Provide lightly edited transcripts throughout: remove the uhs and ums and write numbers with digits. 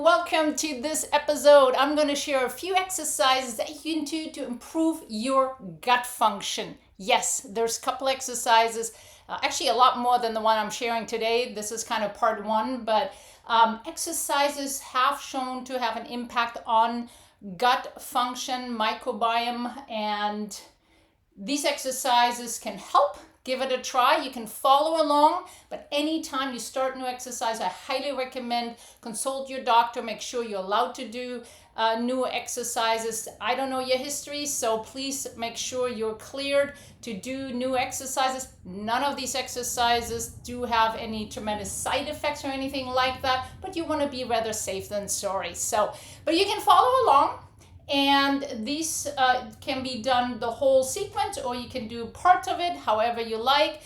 welcome to this episode. I'm going to share a few exercises that you can do to improve your gut function. Yes, there's a couple exercises, actually a lot more than the one I'm sharing today. This is kind of part one, but exercises have shown to have an impact on gut function, microbiome, and these exercises can help. Give it a try. You can follow along, but anytime you start new exercise, I highly recommend consult your doctor. Make sure you're allowed to do new exercises. I don't know your history, so please make sure you're cleared to do new exercises. None of these exercises do have any tremendous side effects or anything like that, but you want to be rather safe than sorry. But you can follow along. And these can be done the whole sequence, or you can do part of it, however you like.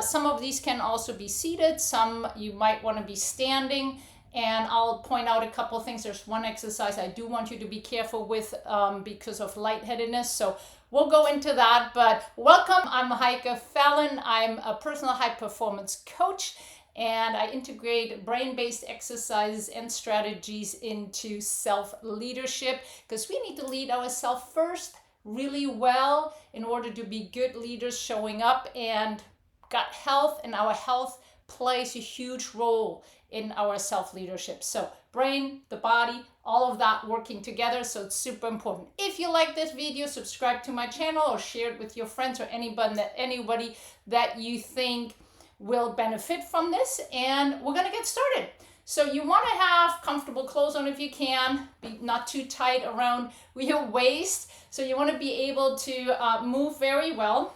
Some of these can also be seated. Some you might want to be standing. And I'll point out a couple of things. There's one exercise I do want you to be careful with because of lightheadedness. So we'll go into that. But welcome. I'm Heike Fallon. I'm a personal high performance coach. And I integrate brain-based exercises and strategies into self-leadership because we need to lead ourselves first really well in order to be good leaders showing up, and gut health and our health plays a huge role in our self-leadership. So brain, the body, all of that working together. So it's super important. If you like this video, subscribe to my channel or share it with your friends or anybody that you think will benefit from this, and we're going to get started. So you want to have comfortable clothes on if you can, be not too tight around your waist. So you want to be able to move very well.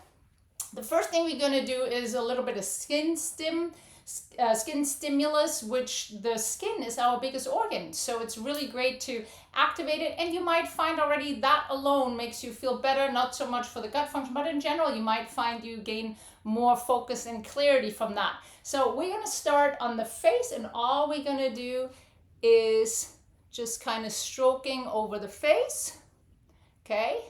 The first thing we're going to do is a little bit of skin stimulus, which the skin is our biggest organ. So it's really great to activate it, and you might find already that alone makes you feel better, not so much for the gut function, but in general, you might find you gain more focus and clarity from that. So we're going to start on the face, and all we're going to do is just kind of stroking over the face, okay?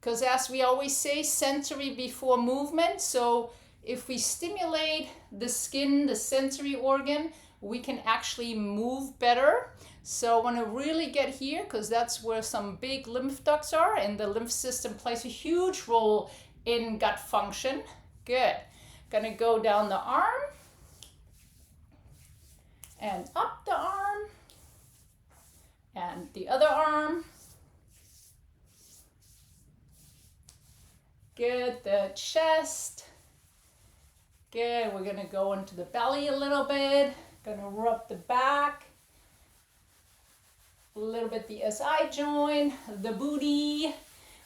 Because as we always say, sensory before movement. So if we stimulate the skin, the sensory organ, we can actually move better. So I want to really get here because that's where some big lymph ducts are, and the lymph system plays a huge role in gut function. Good. Gonna go down the arm and up the arm and the other arm. Good. The chest. Good. We're gonna go into the belly a little bit. Gonna rub the back. A little bit the SI joint, the booty.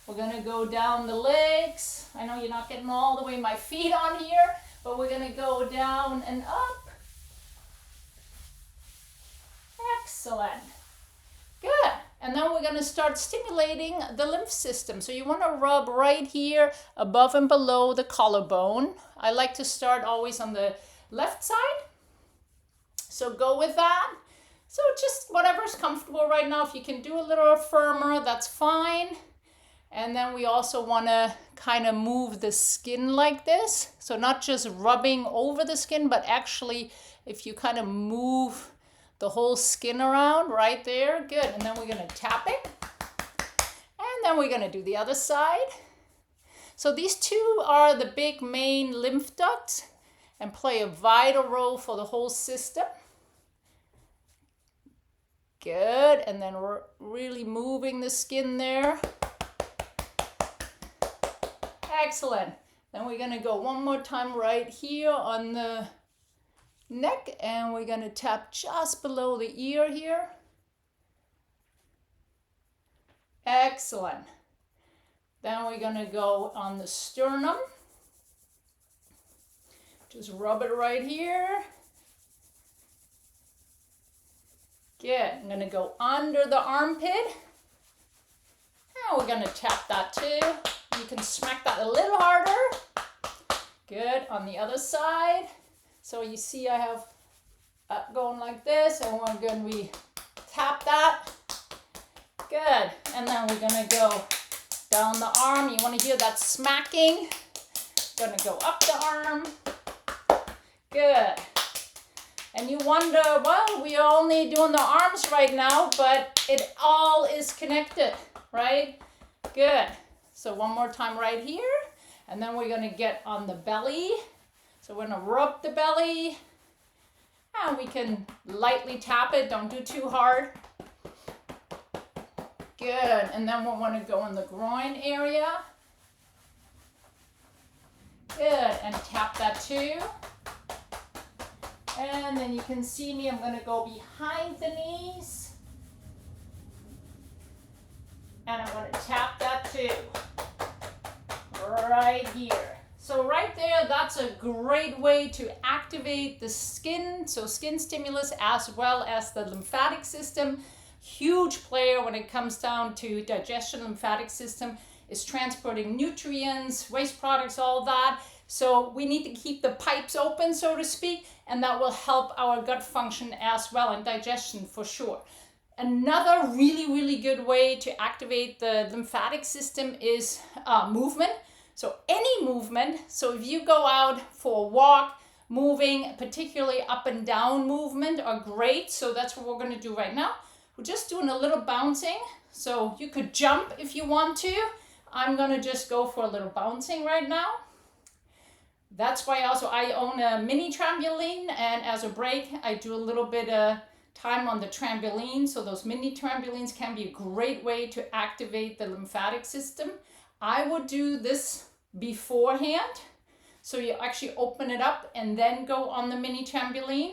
We're gonna go down the legs. I know you're not getting all the way my feet on here, but we're gonna go down and up. Excellent. Good. And then we're gonna start stimulating the lymph system. So you wanna rub right here above and below the collarbone. I like to start always on the left side. So go with that. So just whatever's comfortable right now. If you can do a little firmer, that's fine. And then we also want to kind of move the skin like this. So not just rubbing over the skin, but actually if you kind of move the whole skin around right there. Good. And then we're going to tap it. And then we're going to do the other side. So these two are the big main lymph ducts and play a vital role for the whole system. Good. And then we're really moving the skin there. Excellent. Then we're going to go one more time right here on the neck, and we're going to tap just below the ear here. Excellent. Then we're going to go on the sternum. Just rub it right here. Good. I'm going to go under the armpit. And we're going to tap that too. You can smack that a little harder. Good. On the other side. So you see I have going like this, and we're going to tap that. Good. And then we're going to go down the arm. You want to hear that smacking. Going to go up the arm. Good. And you wonder, well, we are only doing the arms right now, but it all is connected, right? Good. So one more time right here. And then we're going to get on the belly. So we're going to rub the belly. And we can lightly tap it. Don't do too hard. Good. And then we'll want to go in the groin area. Good. And tap that too. And then you can see me, I'm going to go behind the knees. And I'm going to tap that too. Right here. So right there, that's a great way to activate the skin. So skin stimulus as well as the lymphatic system. Huge player when it comes down to digestion. Lymphatic system is transporting nutrients, waste products, all that. So we need to keep the pipes open, so to speak, and that will help our gut function as well and digestion for sure. Another really good way to activate the lymphatic system is movement. So any movement. So if you go out for a walk, moving, particularly up and down movement are great. So that's what we're going to do right now. We're just doing a little bouncing. So you could jump if you want to. I'm going to just go for a little bouncing right now. That's why I own a mini trampoline, and as a break, I do a little bit of time on the trampoline. So those mini trampolines can be a great way to activate the lymphatic system. I would do this beforehand. So you actually open it up and then go on the mini trampoline.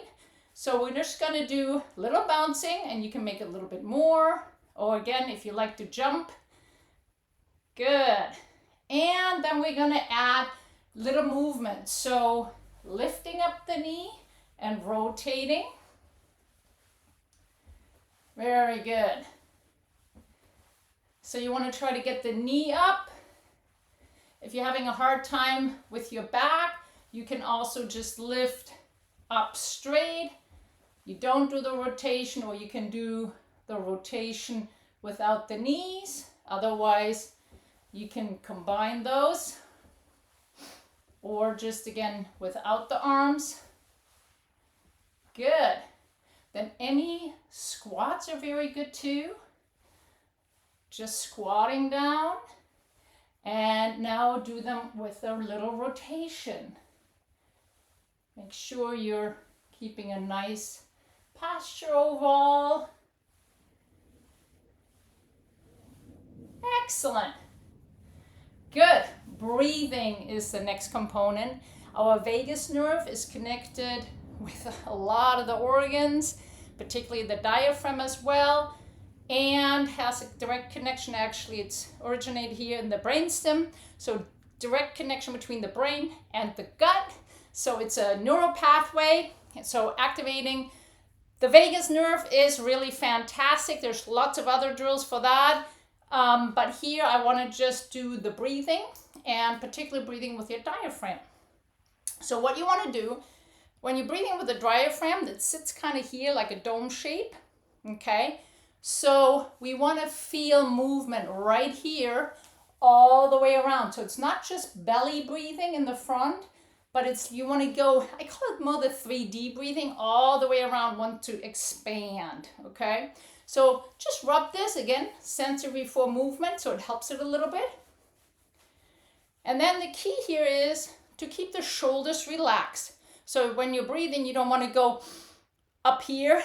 So we're just going to do a little bouncing, and you can make it a little bit more. Or again, if you like to jump. Good. And then we're going to add little movement. So lifting up the knee and rotating. Very good. So you want to try to get the knee up. If you're having a hard time with your back, you can also just lift up straight. You don't do the rotation, or you can do the rotation without the knees. Otherwise, you can combine those. Or just again without the arms. Good. Then any squats are very good too. Just squatting down. And now do them with a little rotation. Make sure you're keeping a nice posture overall. Excellent. Good. Breathing is the next component. Our vagus nerve is connected with a lot of the organs, particularly the diaphragm as well, and has a direct connection. Actually, it's originated here in the brainstem. So direct connection between the brain and the gut. So it's a neural pathway. So activating the vagus nerve is really fantastic. There's lots of other drills for that. But here I want to just do the breathing, and particularly breathing with your diaphragm. So what you want to do when you're breathing with the diaphragm, that sits kind of here like a dome shape, okay? So we want to feel movement right here all the way around. So it's not just belly breathing in the front, but it's, you want to go, I call it more the 3D breathing, all the way around, want to expand, okay? So just rub this, again, sensory for movement, so it helps it a little bit. And then the key here is to keep the shoulders relaxed. So when you're breathing, you don't want to go up here,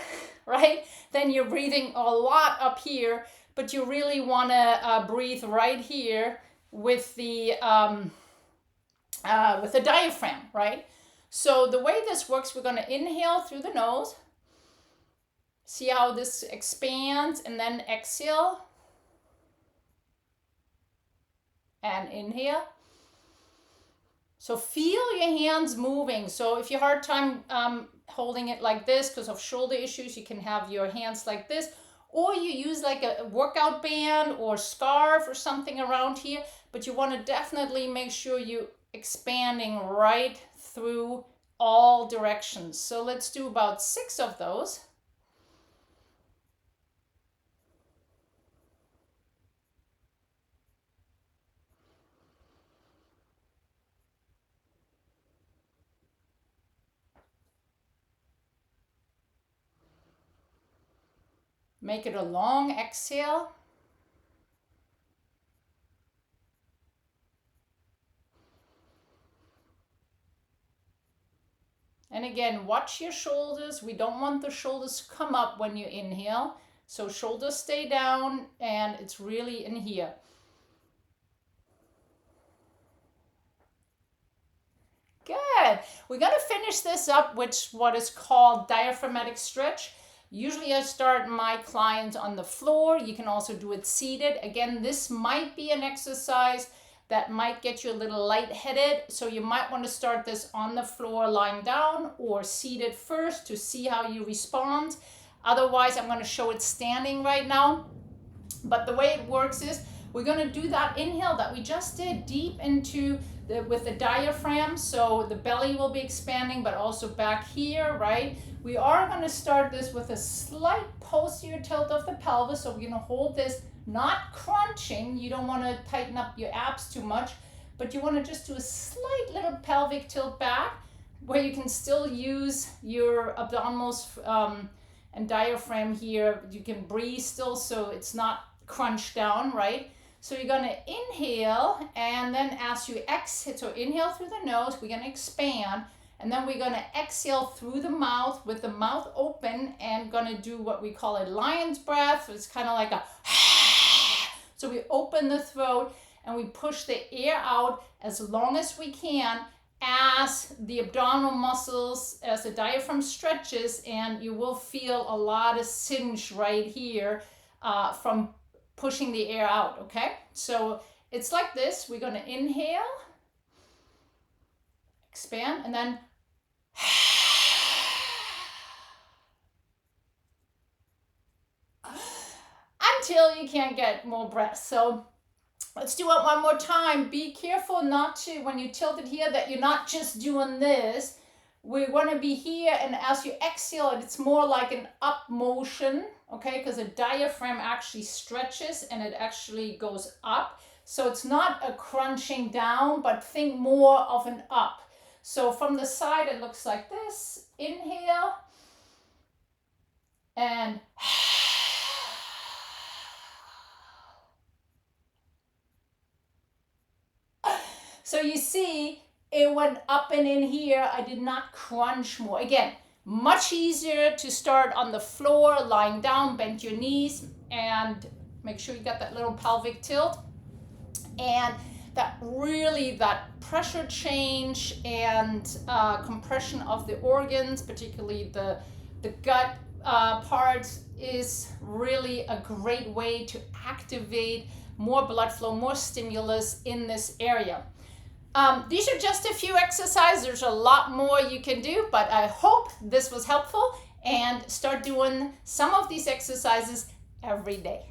right? Then you're breathing a lot up here, but you really want to breathe right here with the diaphragm, right? So the way this works, we're going to inhale through the nose. See how this expands, and then exhale. And inhale. So feel your hands moving. So if you have a hard time holding it like this because of shoulder issues, you can have your hands like this. Or you use like a workout band or scarf or something around here. But you want to definitely make sure you're expanding right through all directions. So let's do about 6 of those. Make it a long exhale. And again, watch your shoulders. We don't want the shoulders to come up when you inhale. So shoulders stay down and it's really in here. Good. We're going to finish this up with what is called diaphragmatic stretch. Usually I start my clients on the floor. You can also do it seated. Again, this might be an exercise that might get you a little lightheaded. So you might want to start this on the floor lying down or seated first to see how you respond. Otherwise, I'm going to show it standing right now. But the way it works is we're going to do that inhale that we just did deep into with the diaphragm. So the belly will be expanding, but also back here, right? We are going to start this with a slight posterior tilt of the pelvis. So we're going to hold this, not crunching. You don't want to tighten up your abs too much, but you want to just do a slight little pelvic tilt back where you can still use your abdominals and diaphragm here. You can breathe still, so it's not crunched down, right? So you're going to inhale, and then as you exhale, so inhale through the nose, we're going to expand, and then we're going to exhale through the mouth with the mouth open and going to do what we call a lion's breath. It's kind of like a so we open the throat and we push the air out as long as we can as the abdominal muscles, as the diaphragm stretches, and you will feel a lot of cinch right here from pushing the air out, okay? So it's like this. We're going to inhale, expand, and then until you can't get more breath. So let's do it one more time. Be careful not to, when you tilt it here, that you're not just doing this. We want to be here, and as you exhale, it's more like an up motion, okay? Because the diaphragm actually stretches and it actually goes up. So it's not a crunching down, but think more of an up. So from the side, it looks like this. Inhale and so you see, it went up and in here. I did not crunch more. Again, much easier to start on the floor, lying down, bend your knees, and make sure you got that little pelvic tilt. And that really, that pressure change and compression of the organs, particularly the gut parts, is really a great way to activate more blood flow, more stimulus in this area. These are just a few exercises. There's a lot more you can do, but I hope this was helpful, and start doing some of these exercises every day.